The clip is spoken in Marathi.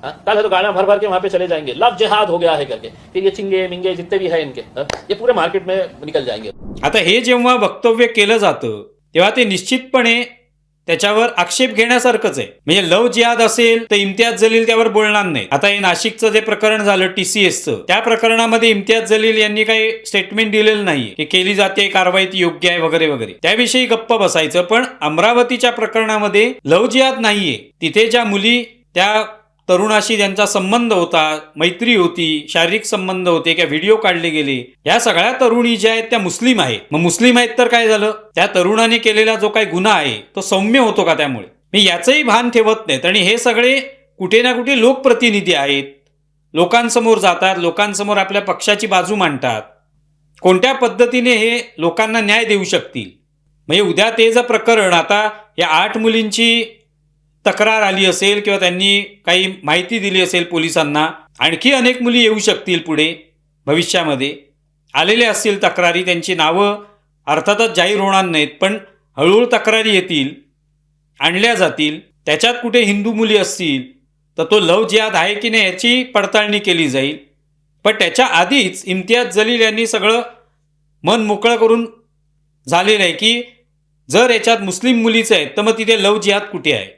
कल तो गाना भर भर के वहां पे चले जाएंगे, लव जिहाद हो गया है करके, फिर ये चिंगे मिंगे जितने भी है इनके ये पूरे मार्केट में निकल जाएंगे। आता हे जेव्हा वक्तव्य केलं जातं तेव्हा ते निश्चितपणे त्याच्यावर आक्षेप घेण्यासारखंच आहे। म्हणजे लव जिहाद असेल तर इम्तियाज जलील त्यावर बोलणार नाही। आता हे नाशिकचं जे प्रकरण झालं TCSचं, त्या प्रकरणामध्ये इम्तियाज जलील यांनी काही स्टेटमेंट दिलेलं नाहीये की केली जाते कारवाई ती योग्य आहे वगैरे वगैरे, त्याविषयी गप्प बसायचं। पण अमरावतीच्या प्रकरणामध्ये लव जिहाद नाहीये, तिथे ज्या मुली त्या तरुणाशी ज्यांचा संबंध होता, मैत्री होती, शारीरिक संबंध होते, किंवा व्हिडिओ काढले गेले, या सगळ्या तरुणी ज्या आहेत त्या मुस्लिम आहेत। मग मुस्लिम आहेत तर काय झालं, त्या तरुणाने केलेला जो काही गुन्हा आहे तो सौम्य होतो का त्यामुळे? मी याचंही भान ठेवत नाहीत आणि हे सगळे कुठे ना कुठे लोकप्रतिनिधी आहेत, लोकांसमोर जातात, लोकांसमोर आपल्या पक्षाची बाजू मांडतात। कोणत्या पद्धतीने हे लोकांना न्याय देऊ शकतील? म्हणजे उद्या ते जर प्रकरण, आता या 8 मुलींची तक्रार आली असेल किंवा त्यांनी काही माहिती दिली असेल पोलिसांना, आणखी अनेक मुली येऊ शकतील पुढे भविष्यामध्ये, आलेले असतील तक्रारी, त्यांची नावं अर्थातच जाहीर होणार नाहीत, पण हळूहळू तक्रारी येतील, आणल्या जातील। त्याच्यात कुठे हिंदू मुली असतील तर तो लव जिहाद आहे की नाही याची पडताळणी केली जाईल। पण त्याच्या आधीच इम्तियाज जलील यांनी सगळं मन मोकळं करून झालेलं आहे की जर याच्यात मुस्लिम मुलीच आहेत तर मग तिथे लव जिहाद कुठे आहे?